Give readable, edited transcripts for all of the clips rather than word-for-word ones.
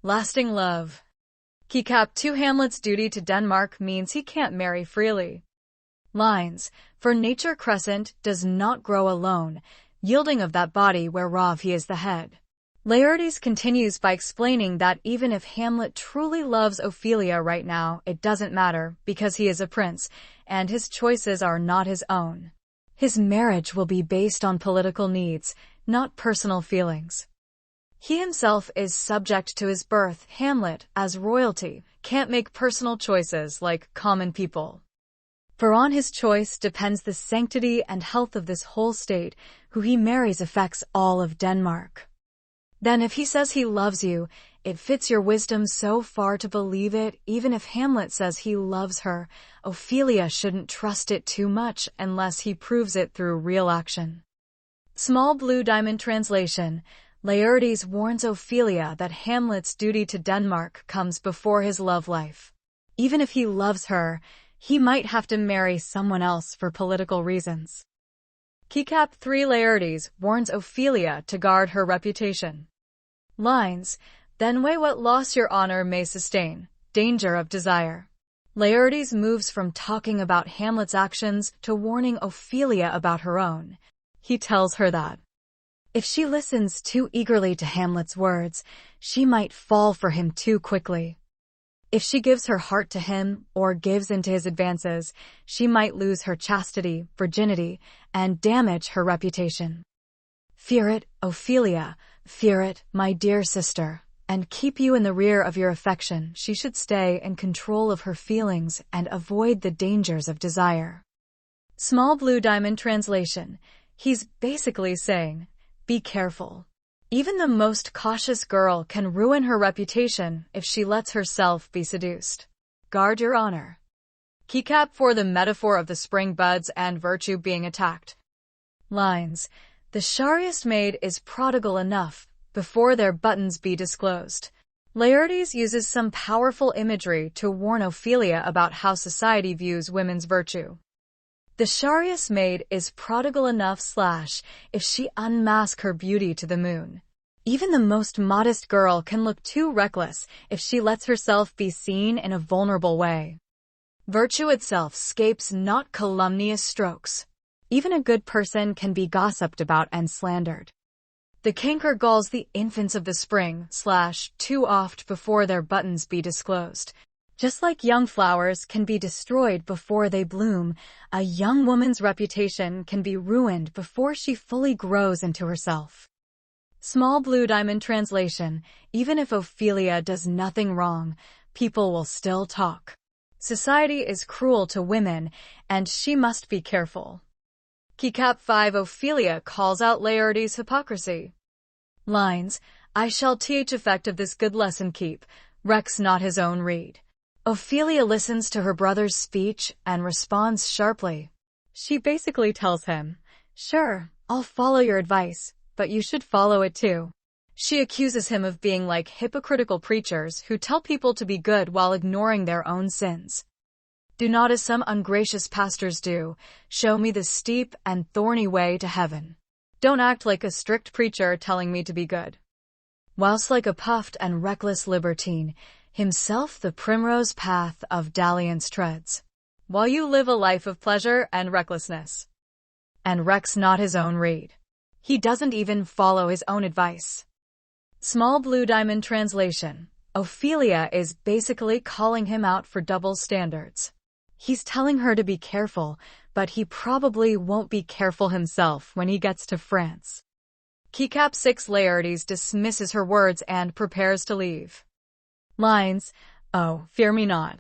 Lasting love. Gr12 Hamlet's duty to Denmark means he can't marry freely. Lines. For nature Crescent does not grow alone, yielding of that body whereof he is the head. Laertes continues by explaining that even if Hamlet truly loves Ophelia right now, it doesn't matter, because he is a prince, and his choices are not his own. His marriage will be based on political needs, not personal feelings. He himself is subject to his birth. Hamlet, as royalty, can't make personal choices like common people. For on his choice depends the sanctity and health of this whole state. Who he marries affects all of Denmark. Then if he says he loves you, it fits your wisdom so far to believe it. Even if Hamlet says he loves her, Ophelia shouldn't trust it too much unless he proves it through real action. Small blue diamond translation. Laertes warns Ophelia that Hamlet's duty to Denmark comes before his love life. Even if he loves her, he might have to marry someone else for political reasons. Gr13 Laertes warns Ophelia to guard her reputation. Lines. Then weigh what loss your honor may sustain. Danger of desire. Laertes moves from talking about Hamlet's actions to warning Ophelia about her own. He tells her that if she listens too eagerly to Hamlet's words, she might fall for him too quickly. If she gives her heart to him or gives into his advances, she might lose her chastity, virginity, and damage her reputation. Fear it, Ophelia, fear it, my dear sister, and keep you in the rear of your affection. She should stay in control of her feelings and avoid the dangers of desire. Small blue diamond translation. He's basically saying, be careful. Even the most cautious girl can ruin her reputation if she lets herself be seduced. Guard your honor. Gr14 The metaphor of the spring buds and virtue being attacked. Lines. The shariest maid is prodigal enough before their buttons be disclosed. Laertes uses some powerful imagery to warn Ophelia about how society views women's virtue. The shariest maid is prodigal enough if she unmask her beauty to the moon. Even the most modest girl can look too reckless if she lets herself be seen in a vulnerable way. Virtue itself scapes not calumnious strokes. Even a good person can be gossiped about and slandered. The canker galls the infants of the spring too oft before their buttons be disclosed. Just like young flowers can be destroyed before they bloom, a young woman's reputation can be ruined before she fully grows into herself. Small blue diamond translation. Even if Ophelia does nothing wrong, people will still talk. Society is cruel to women, and she must be careful. Gr5 Ophelia calls out Laertes' hypocrisy. Lines. I shall th effect of this good lesson keep, recks not his own reed. Ophelia listens to her brother's speech and responds sharply. She basically tells him, sure, I'll follow your advice, but you should follow it too. She accuses him of being like hypocritical preachers who tell people to be good while ignoring their own sins. Do not as some ungracious pastors do, show me the steep and thorny way to heaven. Don't act like a strict preacher telling me to be good. Whilst like a puffed and reckless libertine, himself the primrose path of dalliance treads, while you live a life of pleasure and recklessness. And recks not his own reed. He doesn't even follow his own advice. Small blue diamond translation. Ophelia is basically calling him out for double standards. He's telling her to be careful, but he probably won't be careful himself when he gets to France. Gr6 Laertes dismisses her words and prepares to leave. Lines. Oh, fear me not.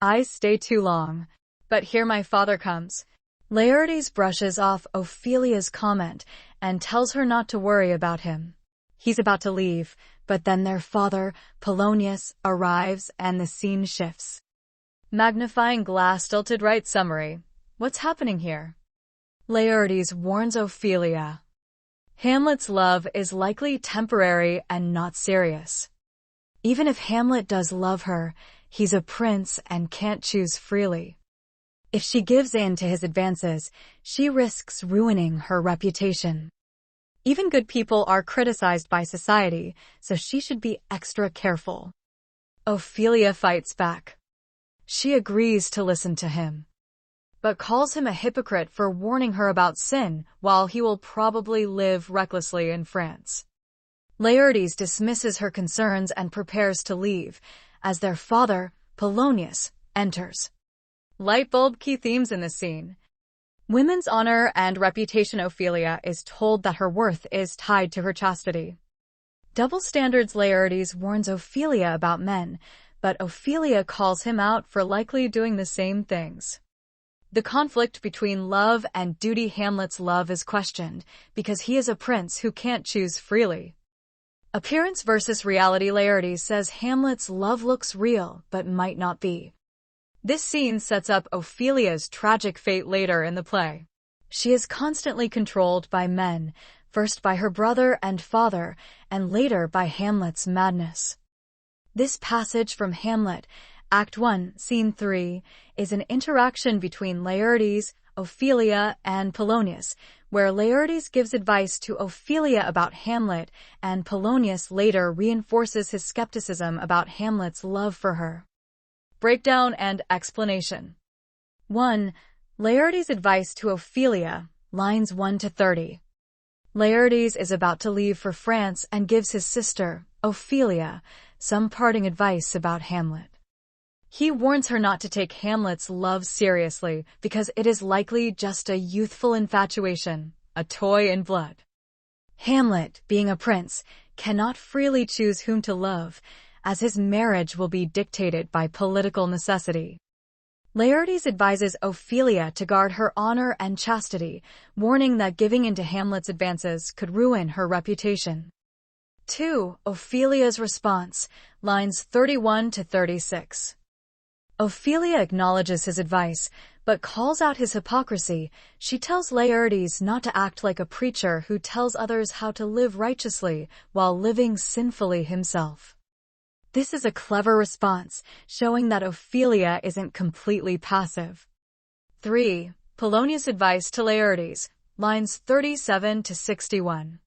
I stay too long. But here my father comes. Laertes brushes off Ophelia's comment and tells her not to worry about him. He's about to leave, but then their father, Polonius, arrives and the scene shifts. Magnifying glass tilted right summary. What's happening here? Laertes warns Ophelia. Hamlet's love is likely temporary and not serious. Even if Hamlet does love her, he's a prince and can't choose freely. If she gives in to his advances, she risks ruining her reputation. Even good people are criticized by society, so she should be extra careful. Ophelia fights back. She agrees to listen to him, but calls him a hypocrite for warning her about sin while he will probably live recklessly in France. Laertes dismisses her concerns and prepares to leave, as their father, Polonius, enters. Lightbulb key themes in this scene. Women's honor and reputation. Ophelia is told that her worth is tied to her chastity. Double standards. Laertes warns Ophelia about men, but Ophelia calls him out for likely doing the same things. The conflict between love and duty. Hamlet's love is questioned because he is a prince who can't choose freely. Appearance versus reality. Laertes says Hamlet's love looks real but might not be. This scene sets up Ophelia's tragic fate later in the play. She is constantly controlled by men, first by her brother and father, and later by Hamlet's madness. This passage from Hamlet, Act 1, Scene 3, is an interaction between Laertes, Ophelia, and Polonius, where Laertes gives advice to Ophelia about Hamlet, and Polonius later reinforces his skepticism about Hamlet's love for her. Breakdown and explanation. 1. Laertes' advice to Ophelia, lines 1 to 30. Laertes is about to leave for France and gives his sister, Ophelia, some parting advice about Hamlet. He warns her not to take Hamlet's love seriously because it is likely just a youthful infatuation, a toy in blood. Hamlet, being a prince, cannot freely choose whom to love, as his marriage will be dictated by political necessity. Laertes advises Ophelia to guard her honor and chastity, warning that giving in to Hamlet's advances could ruin her reputation. 2. Ophelia's response, lines 31 to 36. Ophelia acknowledges his advice, but calls out his hypocrisy. She tells Laertes not to act like a preacher who tells others how to live righteously while living sinfully himself. This is a clever response, showing that Ophelia isn't completely passive. 3. Polonius' advice to Laertes, lines 37 to 61.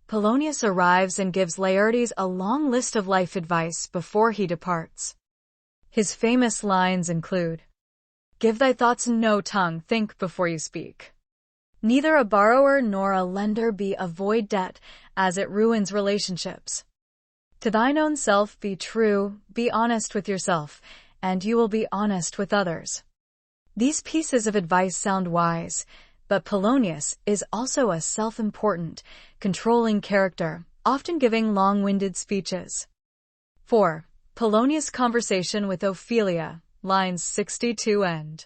Polonius arrives and gives Laertes a long list of life advice before he departs. His famous lines include, "Give thy thoughts no tongue, think before you speak. Neither a borrower nor a lender be, avoid debt, as it ruins relationships. To thine own self be true, be honest with yourself, and you will be honest with others." These pieces of advice sound wise, but Polonius is also a self-important, controlling character, often giving long-winded speeches. 4. Polonius' conversation with Ophelia, lines 62 end.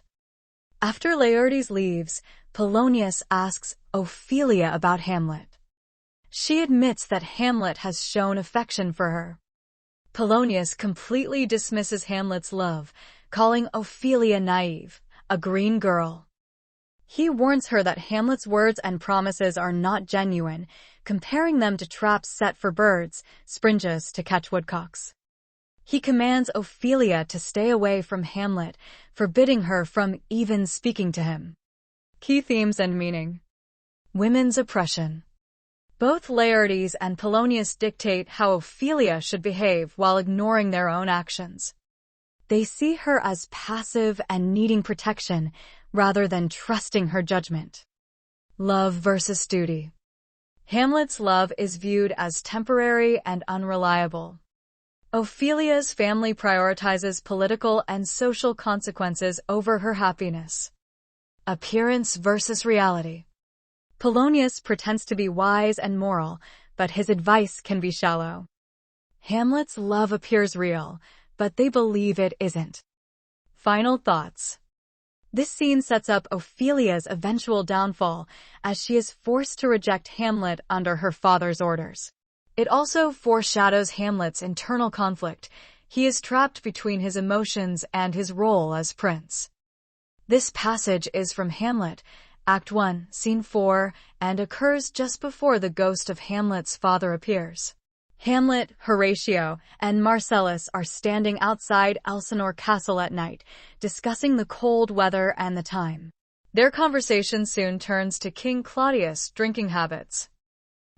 After Laertes leaves, Polonius asks Ophelia about Hamlet. She admits that Hamlet has shown affection for her. Polonius completely dismisses Hamlet's love, calling Ophelia naive, a green girl. He warns her that Hamlet's words and promises are not genuine, comparing them to traps set for birds, springes to catch woodcocks. He commands Ophelia to stay away from Hamlet, forbidding her from even speaking to him. Key themes and meaning. Women's oppression. Both Laertes and Polonius dictate how Ophelia should behave while ignoring their own actions. They see her as passive and needing protection, rather than trusting her judgment. Love versus duty. Hamlet's love is viewed as temporary and unreliable. Ophelia's family prioritizes political and social consequences over her happiness. Appearance versus reality. Polonius pretends to be wise and moral, but his advice can be shallow. Hamlet's love appears real, but they believe it isn't. Final thoughts. This scene sets up Ophelia's eventual downfall, as she is forced to reject Hamlet under her father's orders. It also foreshadows Hamlet's internal conflict. He is trapped between his emotions and his role as prince. This passage is from Hamlet, Act 1, Scene 4, and occurs just before the ghost of Hamlet's father appears. Hamlet, Horatio, and Marcellus are standing outside Elsinore Castle at night, discussing the cold weather and the time. Their conversation soon turns to King Claudius' drinking habits.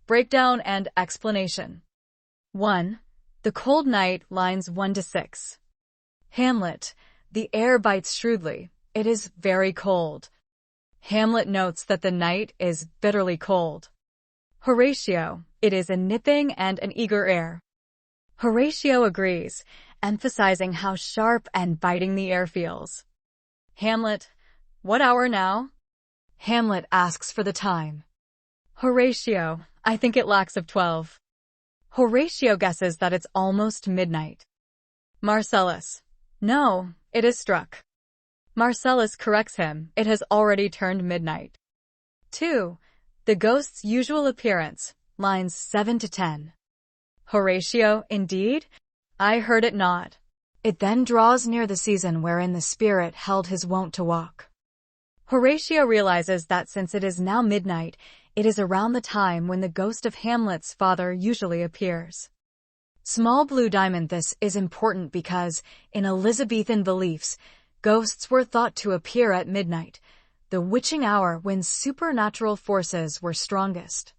Breakdown and explanation. 1. The cold night, lines 1 to 6. Hamlet. The air bites shrewdly. It is very cold. Hamlet notes that the night is bitterly cold. Horatio. It is a nipping and an eager air. Horatio agrees, emphasizing how sharp and biting the air feels. Hamlet. What hour now? Hamlet asks for the time. Horatio. I think it lacks of 12. Horatio guesses that it's almost midnight. Marcellus. No, it is struck. Marcellus corrects him. It has already turned midnight. 2. The ghost's usual appearance, lines 7 to 10. Horatio. Indeed? I heard it not. It then draws near the season wherein the spirit held his wont to walk. Horatio realizes that since it is now midnight, it is around the time when the ghost of Hamlet's father usually appears. Small blue diamond. This is important because, in Elizabethan beliefs, ghosts were thought to appear at midnight, the witching hour when supernatural forces were strongest.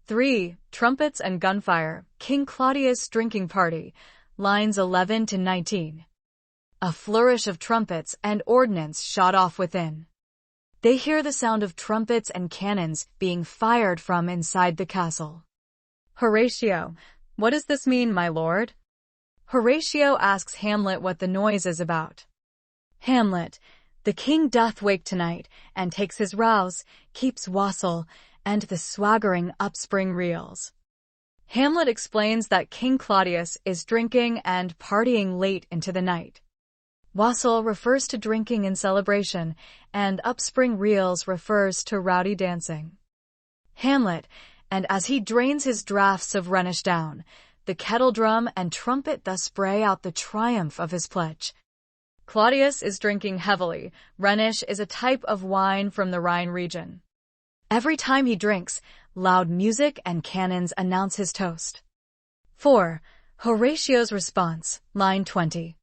3. Trumpets and gunfire, King Claudius' drinking party, lines 11 to 19. A flourish of trumpets and ordnance shot off within. They hear the sound of trumpets and cannons being fired from inside the castle. Horatio. What does this mean, my lord? Horatio asks Hamlet what the noise is about. Hamlet. The king doth wake tonight, and takes his rouse, keeps wassail, and the swaggering upspring reels. Hamlet explains that King Claudius is drinking and partying late into the night. Wassail refers to drinking in celebration, and upspring reels refers to rowdy dancing. Hamlet. And as he drains his draughts of Rhenish down, the kettle drum and trumpet thus bray out the triumph of his pledge. Claudius is drinking heavily. Rhenish is a type of wine from the Rhine region. Every time he drinks, loud music and cannons announce his toast. 4. Horatio's response, line 20.